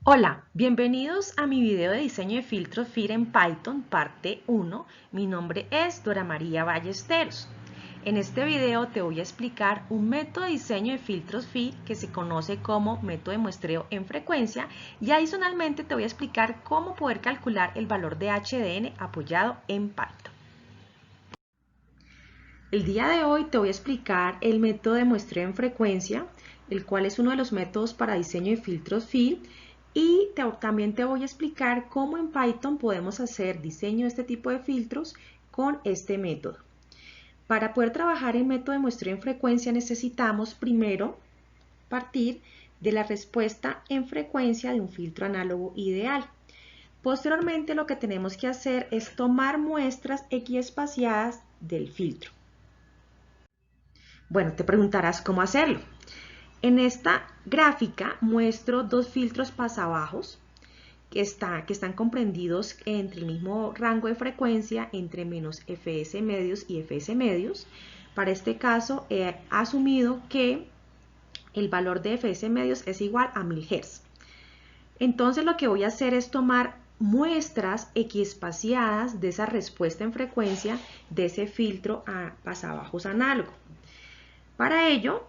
Hola, bienvenidos a mi video de diseño de filtros FIR en Python, parte 1. Mi nombre es Dora María Ballesteros. En este video te voy a explicar un método de diseño de filtros FIR que se conoce como método de muestreo en frecuencia y adicionalmente te voy a explicar cómo poder calcular el valor de HDN apoyado en Python. El día de hoy te voy a explicar el método de muestreo en frecuencia, el cual es uno de los métodos para diseño de filtros FIR, y también te voy a explicar cómo en Python podemos hacer diseño de este tipo de filtros con este método. Para poder trabajar en método de muestreo en frecuencia necesitamos primero partir de la respuesta en frecuencia de un filtro análogo ideal. Posteriormente lo que tenemos que hacer es tomar muestras equiespaciadas del filtro. Bueno, te preguntarás cómo hacerlo. En esta gráfica muestro dos filtros pasabajos que están comprendidos entre el mismo rango de frecuencia entre menos fs medios y fs medios. Para este caso he asumido que el valor de fs medios es igual a 1000 Hz. Entonces lo que voy a hacer es tomar muestras equiespaciadas de esa respuesta en frecuencia de ese filtro a pasabajos análogo. Para ello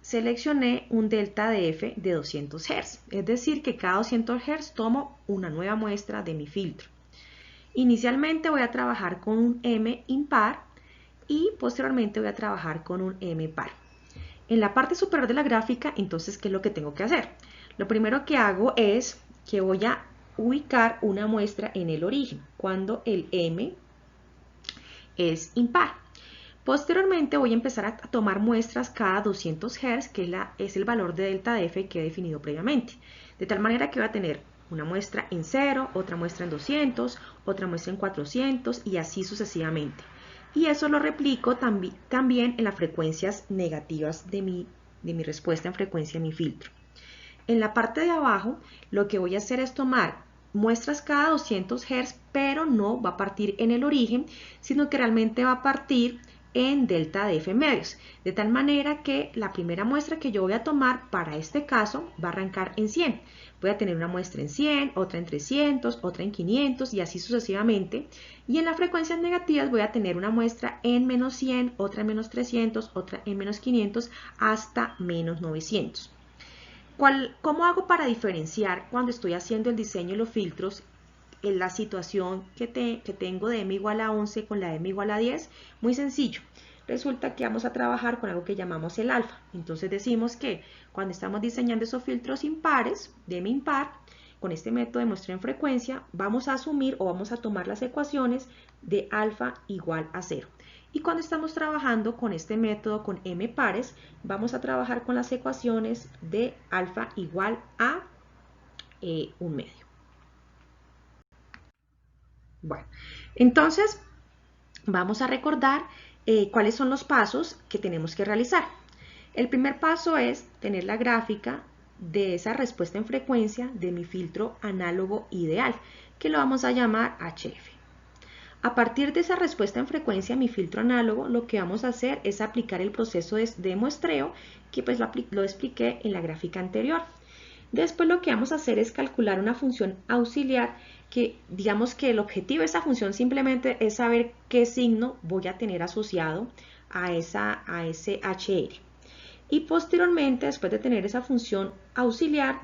seleccioné un delta de f de 200 Hz, es decir que cada 200 Hz tomo una nueva muestra de mi filtro. Inicialmente voy a trabajar con un m impar y posteriormente voy a trabajar con un m par. En la parte superior de la gráfica, entonces, ¿qué es lo que tengo que hacer? Lo primero que hago es que voy a ubicar una muestra en el origen, cuando el m es impar. Posteriormente voy a empezar a tomar muestras cada 200 Hz, que es el valor de delta de f que he definido previamente. De tal manera que voy a tener una muestra en 0, otra muestra en 200, otra muestra en 400 y así sucesivamente. Y eso lo replico también en las frecuencias negativas de mi respuesta en frecuencia de mi filtro. En la parte de abajo lo que voy a hacer es tomar muestras cada 200 Hz, pero no va a partir en el origen, sino que realmente va a partir en delta de f medios, de tal manera que la primera muestra que yo voy a tomar para este caso va a arrancar en 100. Voy a tener una muestra en 100, otra en 300, otra en 500 y así sucesivamente. Y en las frecuencias negativas voy a tener una muestra en menos 100, otra en menos 300, otra en menos 500 hasta menos 900. ¿Cómo hago para diferenciar cuando estoy haciendo el diseño de los filtros en la situación que tengo de m igual a 11 con la de m igual a 10? Muy sencillo. Resulta que vamos a trabajar con algo que llamamos el alfa. Entonces decimos que cuando estamos diseñando esos filtros impares, de m impar, con este método de muestreo en frecuencia, vamos a asumir o vamos a tomar las ecuaciones de alfa igual a 0. Y cuando estamos trabajando con este método con m pares, vamos a trabajar con las ecuaciones de alfa igual a 1 medio. Bueno, entonces vamos a recordar cuáles son los pasos que tenemos que realizar. El primer paso es tener la gráfica de esa respuesta en frecuencia de mi filtro análogo ideal, que lo vamos a llamar HF. A partir de esa respuesta en frecuencia a mi filtro análogo, lo que vamos a hacer es aplicar el proceso de muestreo que pues lo expliqué en la gráfica anterior. Después lo que vamos a hacer es calcular una función auxiliar que digamos que el objetivo de esa función simplemente es saber qué signo voy a tener asociado a ese HR. Y posteriormente, después de tener esa función auxiliar,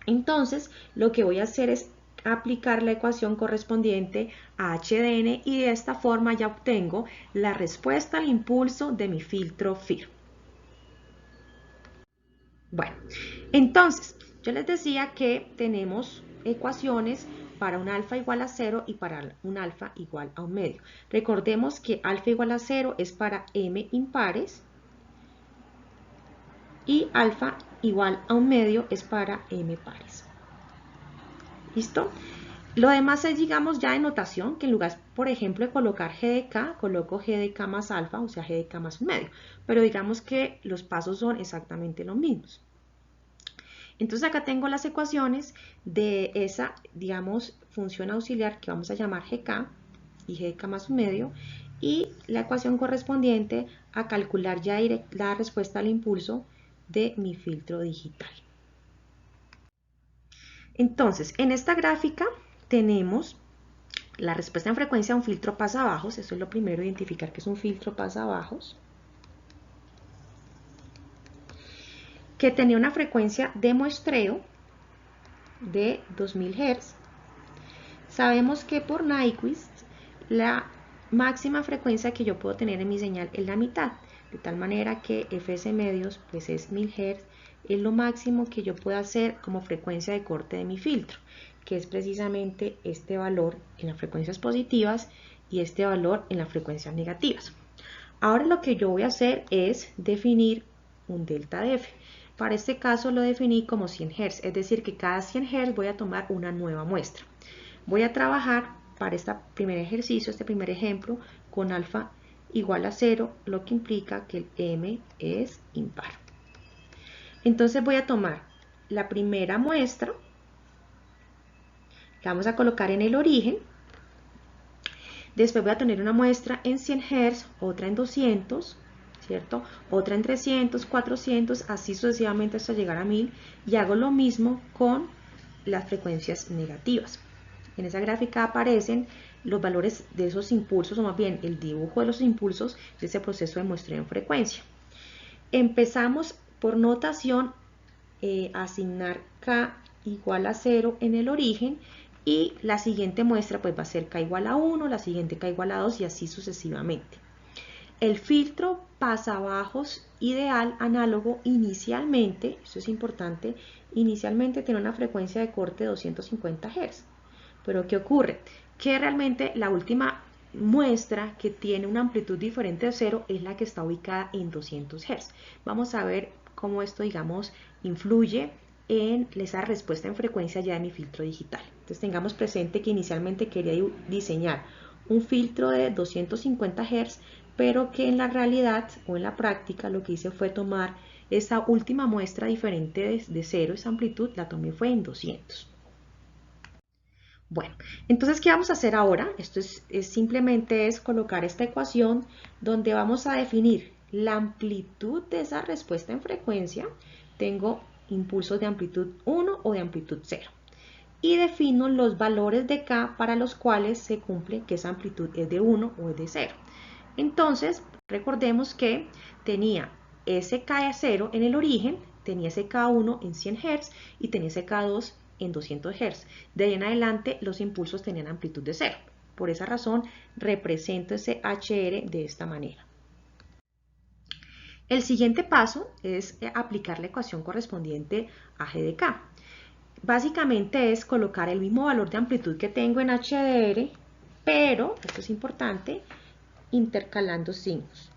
entonces lo que voy a hacer es aplicar la ecuación correspondiente a HDN y de esta forma ya obtengo la respuesta al impulso de mi filtro FIR. Bueno, entonces yo les decía que tenemos ecuaciones para un alfa igual a 0 y para un alfa igual a 1 medio. Recordemos que alfa igual a 0 es para m impares y alfa igual a 1 medio es para m pares. ¿Listo? Lo demás es, digamos, ya en notación, que en lugar, por ejemplo, de colocar g de k, coloco g de k más alfa, o sea, g de k más 1 medio. Pero digamos que los pasos son exactamente los mismos. Entonces acá tengo las ecuaciones de esa, digamos, función auxiliar que vamos a llamar gk y g de k más 1 medio y la ecuación correspondiente a calcular ya la respuesta al impulso de mi filtro digital. Entonces, en esta gráfica tenemos la respuesta en frecuencia a un filtro pasabajos. Eso es lo primero, identificar que es un filtro pasabajos, que tenía una frecuencia de muestreo de 2000 Hz. Sabemos que por Nyquist la máxima frecuencia que yo puedo tener en mi señal es la mitad, de tal manera que Fs medios pues es 1000 Hz, es lo máximo que yo puedo hacer como frecuencia de corte de mi filtro, que es precisamente este valor en las frecuencias positivas y este valor en las frecuencias negativas. Ahora lo que yo voy a hacer es definir un delta de F. Para este caso lo definí como 100 Hz, es decir que cada 100 Hz voy a tomar una nueva muestra. Voy a trabajar para este primer ejercicio, este primer ejemplo, con alfa igual a 0, lo que implica que el M es impar. Entonces voy a tomar la primera muestra, la vamos a colocar en el origen. Después voy a tener una muestra en 100 Hz, otra en 200, ¿cierto? Otra en 300, 400, así sucesivamente hasta llegar a 1000. Y hago lo mismo con las frecuencias negativas. En esa gráfica aparecen los valores de esos impulsos, o más bien el dibujo de los impulsos de ese proceso de muestreo en frecuencia. Empezamos por notación a asignar K igual a 0 en el origen, y la siguiente muestra pues va a ser K igual a 1, la siguiente K igual a 2 y así sucesivamente. El filtro pasabajos ideal análogo inicialmente, esto es importante, inicialmente tiene una frecuencia de corte de 250 Hz. Pero ¿qué ocurre? Que realmente la última muestra que tiene una amplitud diferente de 0 es la que está ubicada en 200 Hz. Vamos a ver cómo esto, digamos, influye en esa respuesta en frecuencia ya de mi filtro digital. Entonces tengamos presente que inicialmente quería diseñar un filtro de 250 Hz, pero que en la realidad o en la práctica lo que hice fue tomar esa última muestra diferente de 0, esa amplitud la tomé fue en 200. Bueno, entonces, ¿qué vamos a hacer ahora? Esto simplemente es colocar esta ecuación donde vamos a definir la amplitud de esa respuesta en frecuencia. Tengo impulsos de amplitud 1 o de amplitud 0. Y defino los valores de K para los cuales se cumple que esa amplitud es de 1 o es de 0. Entonces, recordemos que tenía ese K0 en el origen, tenía ese K1 en 100 Hz y tenía ese K2 en 200 Hz. De ahí en adelante los impulsos tenían amplitud de 0. Por esa razón represento ese HR de esta manera. El siguiente paso es aplicar la ecuación correspondiente a G de K. Básicamente es colocar el mismo valor de amplitud que tengo en HDR, pero, esto es importante, intercalando signos.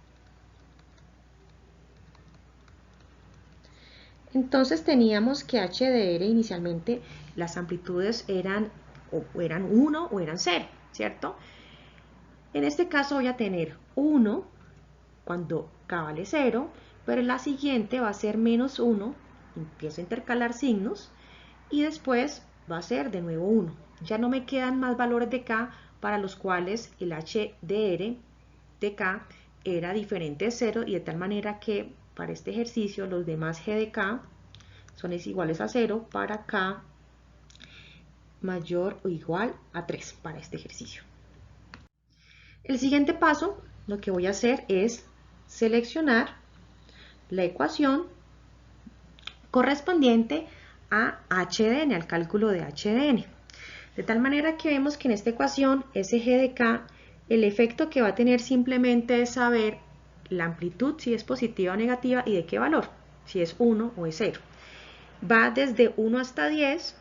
Entonces teníamos que HDR inicialmente las amplitudes eran 1 o eran 0, ¿cierto? En este caso voy a tener 1 cuando K vale 0, pero en la siguiente va a ser menos 1, empiezo a intercalar signos, y después va a ser de nuevo 1. Ya no me quedan más valores de K para los cuales el HDR de K era diferente de 0, y de tal manera que para este ejercicio los demás G de K son iguales a 0 para K mayor o igual a 3 para este ejercicio. El siguiente paso, lo que voy a hacer es seleccionar la ecuación correspondiente a HDN, al cálculo de HDN. De tal manera que vemos que en esta ecuación, ese G de K, el efecto que va a tener simplemente es saber la amplitud, si es positiva o negativa, y de qué valor, si es 1 o es 0. Va desde 1 hasta 10,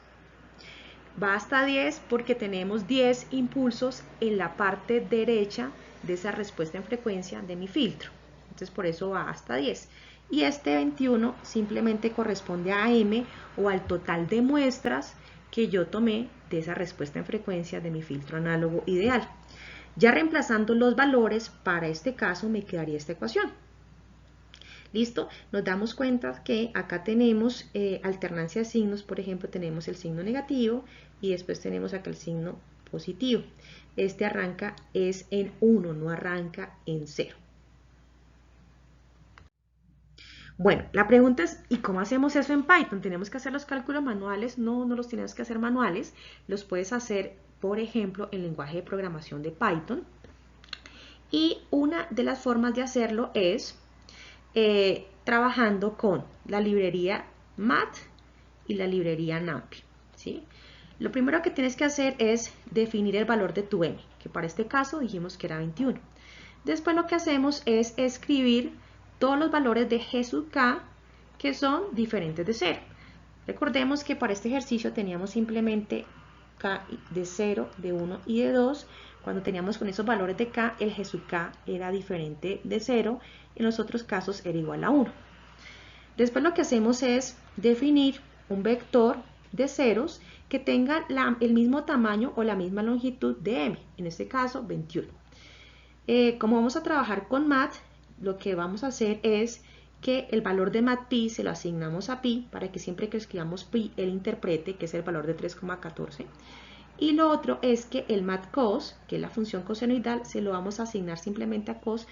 va hasta 10 porque tenemos 10 impulsos en la parte derecha de esa respuesta en frecuencia de mi filtro. Entonces por eso va hasta 10. Y este 21 simplemente corresponde a M, o al total de muestras que yo tomé de esa respuesta en frecuencia de mi filtro análogo ideal. Ya reemplazando los valores, para este caso me quedaría esta ecuación. ¿Listo? Nos damos cuenta que acá tenemos alternancia de signos. Por ejemplo, tenemos el signo negativo y después tenemos acá el signo positivo. Este arranca es en 1, no arranca en 0. Bueno, la pregunta es, ¿y cómo hacemos eso en Python? ¿Tenemos que hacer los cálculos manuales? No, no los tenemos que hacer manuales. Los puedes hacer, por ejemplo, en lenguaje de programación de Python. Y una de las formas de hacerlo es trabajando con la librería Math y la librería NumPy, ¿sí? Lo primero que tienes que hacer es definir el valor de tu m, que para este caso dijimos que era 21. Después lo que hacemos es escribir todos los valores de G sub k que son diferentes de 0. Recordemos que para este ejercicio teníamos simplemente k de 0, de 1 y de 2. Cuando teníamos con esos valores de k, el G sub k era diferente de 0, en los otros casos era igual a 1. Después lo que hacemos es definir un vector de ceros que tenga el mismo tamaño o la misma longitud de m, en este caso 21. Como vamos a trabajar con math, lo que vamos a hacer es que el valor de mathpi se lo asignamos a pi para que siempre que escribamos pi él interprete que es el valor de 3,14. Y lo otro es que el mathcos, que es la función cosenoidal, se lo vamos a asignar simplemente a cos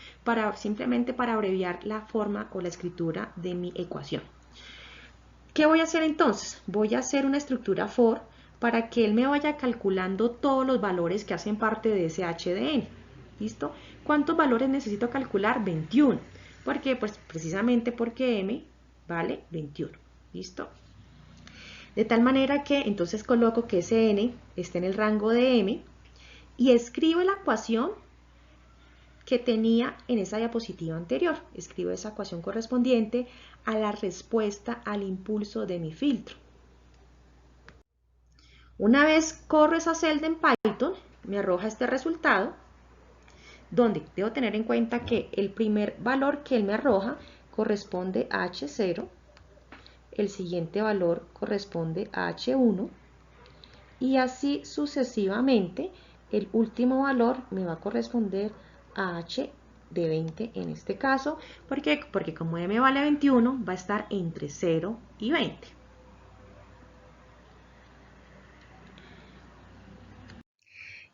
simplemente para abreviar la forma o la escritura de mi ecuación. ¿Qué voy a hacer entonces? Voy a hacer una estructura for para que él me vaya calculando todos los valores que hacen parte de ese h de n. ¿Listo? ¿Cuántos valores necesito calcular? 21. ¿Por qué? Pues precisamente porque m vale 21. ¿Listo? De tal manera que entonces coloco que ese n esté en el rango de m y escribo la ecuación que tenía en esa diapositiva anterior. Escribo esa ecuación correspondiente a la respuesta al impulso de mi filtro. Una vez corro esa celda en Python, me arroja este resultado, donde debo tener en cuenta que el primer valor que él me arroja corresponde a H0, el siguiente valor corresponde a H1, y así sucesivamente. El último valor me va a corresponder a H de 20 en este caso. ¿Por qué? Porque como m vale 21, va a estar entre 0 y 20.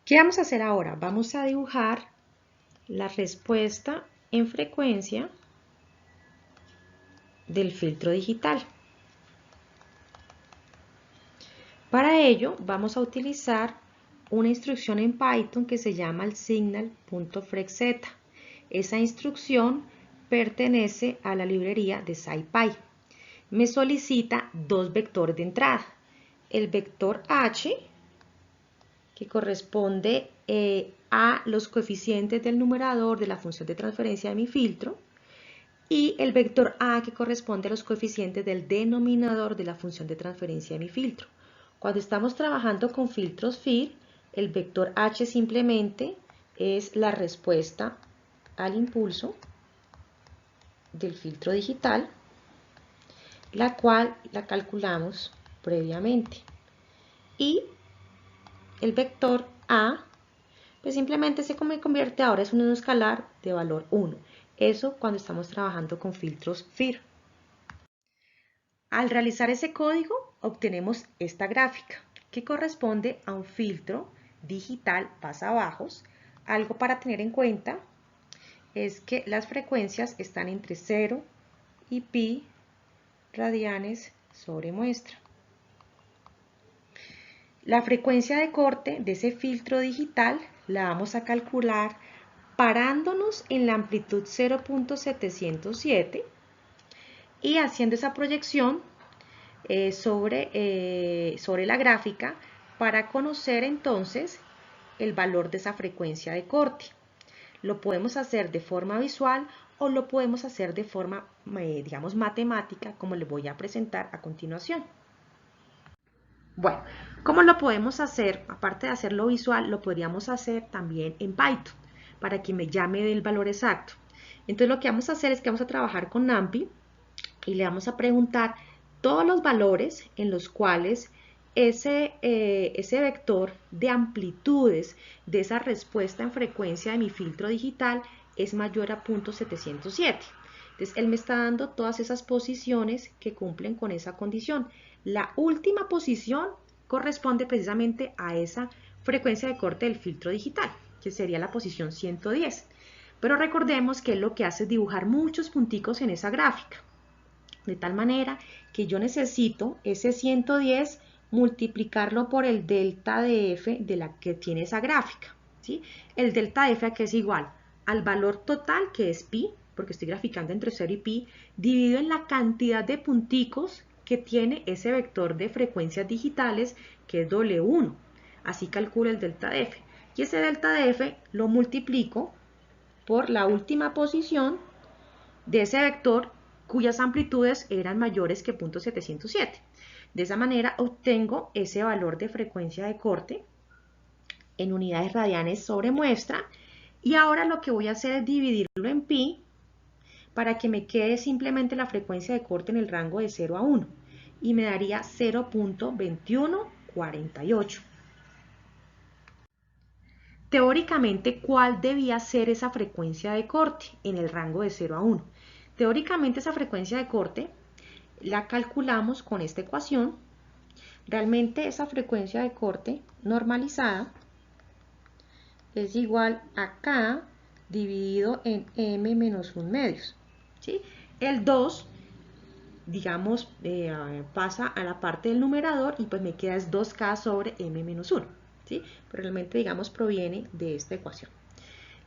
¿Qué vamos a hacer ahora? Vamos a dibujar la respuesta en frecuencia del filtro digital. Para ello vamos a utilizar una instrucción en Python que se llama el signal.frexz. Esa instrucción pertenece a la librería de SciPy. Me solicita dos vectores de entrada. El vector h, que corresponde a los coeficientes del numerador de la función de transferencia de mi filtro, y el vector a, que corresponde a los coeficientes del denominador de la función de transferencia de mi filtro. Cuando estamos trabajando con filtros FIR, el vector h simplemente es la respuesta al impulso del filtro digital, la cual la calculamos previamente. Y el vector a, pues simplemente se convierte ahora es un escalar de valor 1. Eso cuando estamos trabajando con filtros FIR. Al realizar ese código obtenemos esta gráfica que corresponde a un filtro digital pasabajos. Algo para tener en cuenta es que las frecuencias están entre 0 y pi radianes sobre muestra. La frecuencia de corte de ese filtro digital la vamos a calcular parándonos en la amplitud 0.707 y haciendo esa proyección sobre la gráfica para conocer entonces el valor de esa frecuencia de corte. Lo podemos hacer de forma visual o lo podemos hacer de forma, digamos, matemática, como les voy a presentar a continuación. Bueno, ¿cómo lo podemos hacer? Aparte de hacerlo visual, lo podríamos hacer también en Python, para que me llame el valor exacto. Entonces lo que vamos a hacer es que vamos a trabajar con NumPy y le vamos a preguntar todos los valores en los cuales ese vector de amplitudes de esa respuesta en frecuencia de mi filtro digital es mayor a 0.707. Entonces él me está dando todas esas posiciones que cumplen con esa condición. La última posición corresponde precisamente a esa frecuencia de corte del filtro digital, que sería la posición 110. Pero recordemos que él lo que hace es dibujar muchos punticos en esa gráfica. de tal manera que yo necesito ese 110 multiplicarlo por el delta de f de la que tiene esa gráfica, ¿sí? El delta de f que es igual al valor total, que es pi, porque estoy graficando entre 0 y pi, dividido en la cantidad de punticos que tiene ese vector de frecuencias digitales, que es W1. Así calculo el delta de f. Y ese delta de f lo multiplico por la última posición de ese vector cuyas amplitudes eran mayores que 0.707. De esa manera obtengo ese valor de frecuencia de corte en unidades radianes sobre muestra, y ahora lo que voy a hacer es dividirlo en pi para que me quede simplemente la frecuencia de corte en el rango de 0 a 1 y me daría 0.2148. Teóricamente, ¿cuál debía ser esa frecuencia de corte en el rango de 0 a 1? Teóricamente esa frecuencia de corte la calculamos con esta ecuación. Realmente esa frecuencia de corte normalizada es igual a K dividido en M menos 1 medios, ¿sí? El 2, digamos, pasa a la parte del numerador y pues me queda es 2K sobre M menos 1, ¿sí? Pero realmente, digamos, proviene de esta ecuación.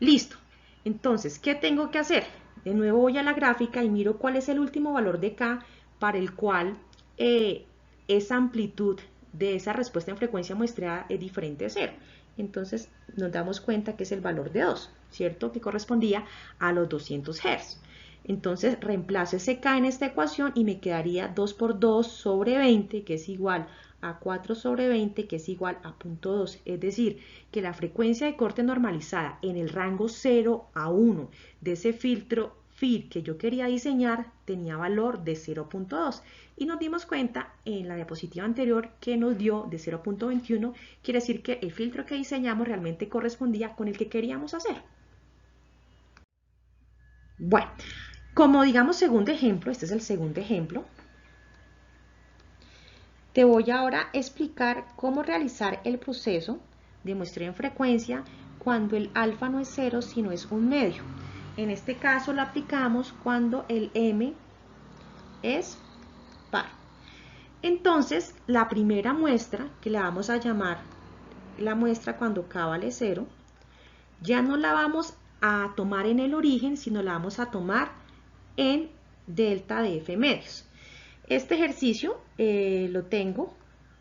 Listo. Entonces, ¿qué tengo que hacer? De nuevo voy a la gráfica y miro cuál es el último valor de K para el cual esa amplitud de esa respuesta en frecuencia muestreada es diferente de 0. Entonces nos damos cuenta que es el valor de 2, ¿cierto? Que correspondía a los 200 Hz. Entonces reemplazo ese K en esta ecuación y me quedaría 2 por 2 sobre 20, que es igual a 4 sobre 20, que es igual a 0.2. Es decir, que la frecuencia de corte normalizada en el rango 0 a 1 de ese filtro FIR que yo quería diseñar tenía valor de 0.2. Y nos dimos cuenta en la diapositiva anterior que nos dio de 0.21, quiere decir que el filtro que diseñamos realmente correspondía con el que queríamos hacer. Bueno, como digamos segundo ejemplo, este es el segundo ejemplo, te voy ahora a explicar cómo realizar el proceso de muestreo en frecuencia cuando el alfa no es 0 sino es 1 medio. En este caso lo aplicamos cuando el m es par. Entonces la primera muestra, que la vamos a llamar la muestra cuando k vale 0, ya no la vamos a tomar en el origen, sino la vamos a tomar en delta de f medios. Este ejercicio lo tengo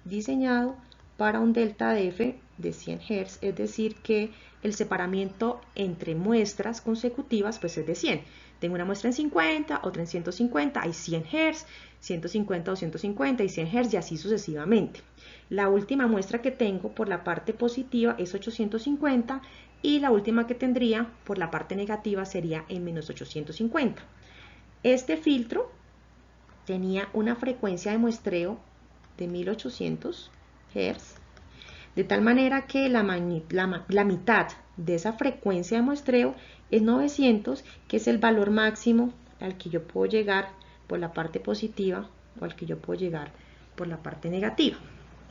diseñado para un delta de f de 100 Hz, es decir que el separamiento entre muestras consecutivas pues es de 100. Tengo una muestra en 50, otra en 150, hay 100 Hz, 150, 250 y 100 Hz y así sucesivamente. La última muestra que tengo por la parte positiva es 850 y la última que tendría por la parte negativa sería en menos 850. Este filtro tenía una frecuencia de muestreo de 1800 Hz, de tal manera que la mitad de esa frecuencia de muestreo es 900, que es el valor máximo al que yo puedo llegar por la parte positiva o al que yo puedo llegar por la parte negativa.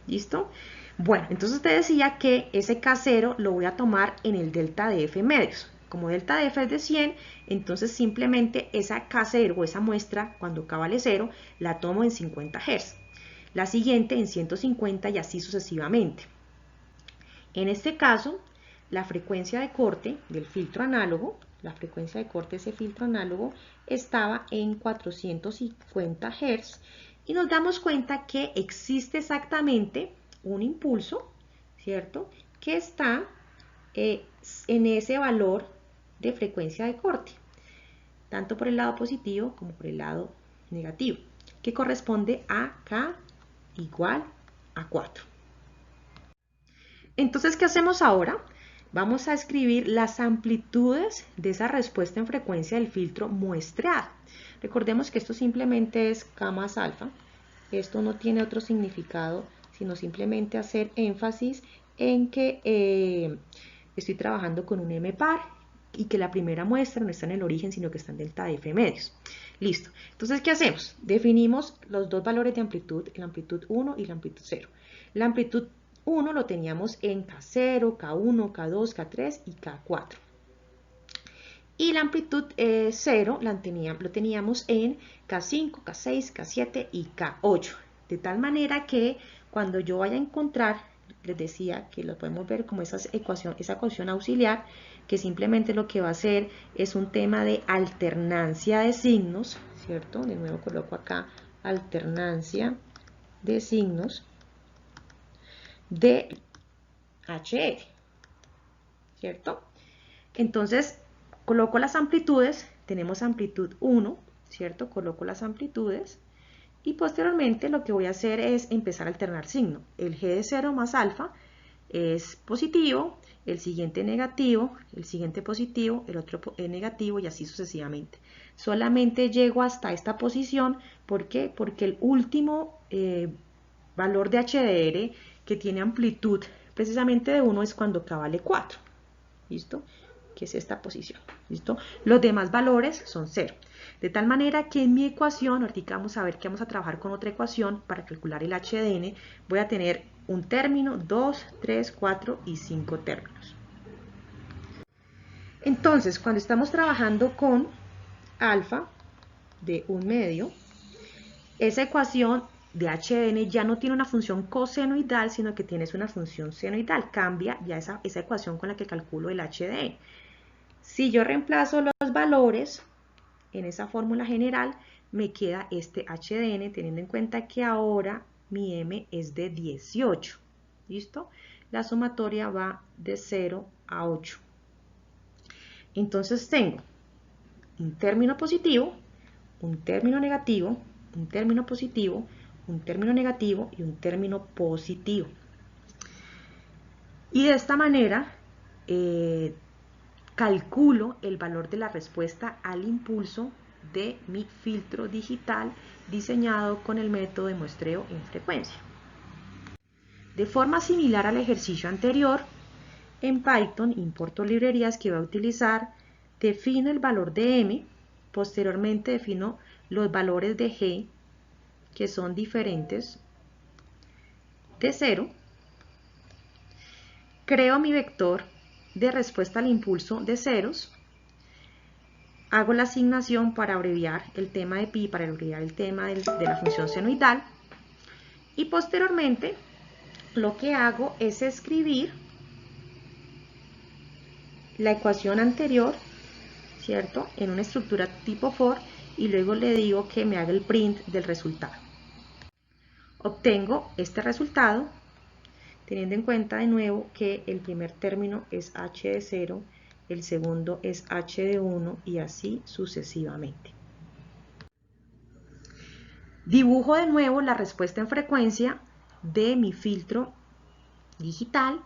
¿Listo? Bueno, entonces te decía que ese K0 lo voy a tomar en el delta de f medios. Como delta de f es de 100, entonces simplemente esa K0 o esa muestra, cuando K vale 0, la tomo en 50 Hz. La siguiente en 150 y así sucesivamente. En este caso, la frecuencia de corte del filtro análogo, la frecuencia de corte de ese filtro análogo estaba en 450 Hz y nos damos cuenta que existe exactamente un impulso, ¿cierto?, que está en ese valor de frecuencia de corte, tanto por el lado positivo como por el lado negativo, que corresponde a K igual a 4. Entonces, ¿qué hacemos ahora? Vamos a escribir las amplitudes de esa respuesta en frecuencia del filtro muestreado. Recordemos que esto simplemente es K más alfa. Esto no tiene otro significado, sino simplemente hacer énfasis en que estoy trabajando con un M par y que la primera muestra no está en el origen, sino que está en delta de f medios. Listo. Entonces, ¿qué hacemos? Definimos los dos valores de amplitud, la amplitud 1 y la amplitud 0. La amplitud 1 lo teníamos en K0, K1, K2, K3 y K4. Y la amplitud 0 lo teníamos en K5, K6, K7 y K8. De tal manera que cuando yo vaya a encontrar, les decía que lo podemos ver como esa ecuación auxiliar, que simplemente lo que va a hacer es un tema de alternancia de signos, ¿cierto? De nuevo coloco acá alternancia de signos de HR, ¿cierto? Entonces, coloco las amplitudes, tenemos amplitud 1, ¿cierto? Coloco las amplitudes y posteriormente lo que voy a hacer es empezar a alternar signo. El G de 0 más alfa es positivo, el siguiente negativo, el siguiente positivo, el otro negativo y así sucesivamente. Solamente llego hasta esta posición, ¿por qué? Porque el último valor de HDR que tiene amplitud precisamente de 1 es cuando K vale 4. ¿Listo? Que es esta posición, ¿listo? Los demás valores son 0. De tal manera que en mi ecuación, ahorita vamos a ver que vamos a trabajar con otra ecuación para calcular el HDN, voy a tener un término, 2, 3, 4 y 5 términos. Entonces, cuando estamos trabajando con alfa de 1/2, esa ecuación de HDN ya no tiene una función cosenoidal, sino que tiene una función senoidal. Cambia ya esa ecuación con la que calculo el HDN. Si yo reemplazo los valores en esa fórmula general, me queda este HDN, teniendo en cuenta que ahora mi M es de 18. ¿Listo? La sumatoria va de 0 a 8. Entonces tengo un término positivo, un término negativo, un término positivo, un término negativo y un término positivo. Y de esta manera calculo el valor de la respuesta al impulso de mi filtro digital diseñado con el método de muestreo en frecuencia. De forma similar al ejercicio anterior, en Python importo librerías que voy a utilizar, defino el valor de M, posteriormente defino los valores de G, que son diferentes de 0, creo mi vector de respuesta al impulso de ceros, hago la asignación para abreviar el tema de pi, para abreviar el tema de la función senoidal, y posteriormente lo que hago es escribir la ecuación anterior, ¿cierto?, en una estructura tipo for, y luego le digo que me haga el print del resultado. Obtengo este resultado, teniendo en cuenta de nuevo que el primer término es h de 0, el segundo es h de 1 y así sucesivamente. Dibujo de nuevo la respuesta en frecuencia de mi filtro digital,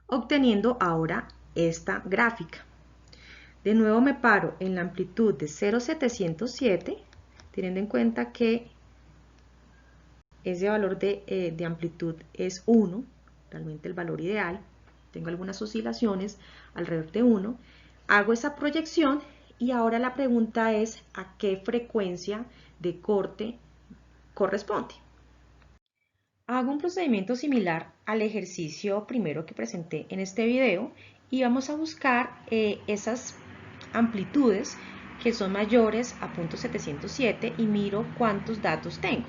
obteniendo ahora esta gráfica. De nuevo me paro en la amplitud de 0,707, teniendo en cuenta que ese valor de amplitud es 1, realmente el valor ideal. Tengo algunas oscilaciones alrededor de 1. Hago esa proyección y ahora la pregunta es ¿a qué frecuencia de corte corresponde? Hago un procedimiento similar al ejercicio primero que presenté en este video y vamos a buscar esas amplitudes que son mayores a 0.707 y miro cuántos datos tengo.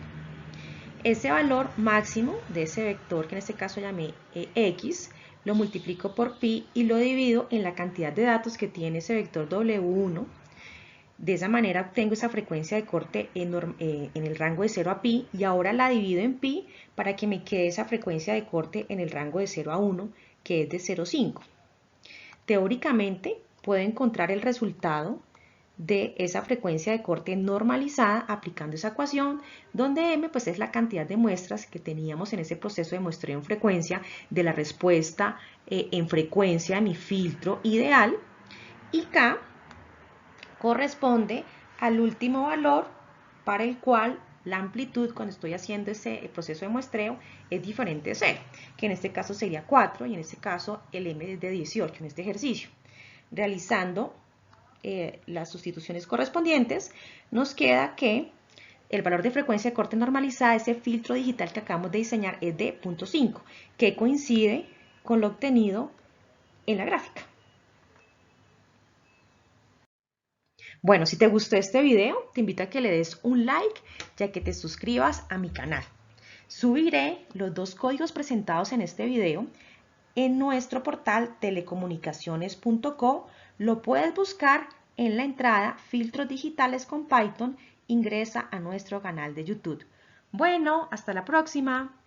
Ese valor máximo de ese vector, que en este caso llamé X, lo multiplico por pi y lo divido en la cantidad de datos que tiene ese vector W1. De esa manera obtengo esa frecuencia de corte en el rango de 0 a pi y ahora la divido en pi para que me quede esa frecuencia de corte en el rango de 0 a 1, que es de 0,5. Teóricamente puedo encontrar el resultado de esa frecuencia de corte normalizada aplicando esa ecuación, donde m pues es la cantidad de muestras que teníamos en ese proceso de muestreo en frecuencia de la respuesta en frecuencia de mi filtro ideal, y k corresponde al último valor para el cual la amplitud cuando estoy haciendo ese proceso de muestreo es diferente de 0, que en este caso sería 4 y en este caso el m es de 18 en este ejercicio. Realizando las sustituciones correspondientes, nos queda que el valor de frecuencia de corte normalizada, ese filtro digital que acabamos de diseñar, es de 0.5, que coincide con lo obtenido en la gráfica. Bueno, si te gustó este video, te invito a que le des un like y a que te suscribas a mi canal. Subiré los dos códigos presentados en este video en nuestro portal telecomunicaciones.co. Lo puedes buscar en la entrada Filtros Digitales con Python. Ingresa a nuestro canal de YouTube. Bueno, hasta la próxima.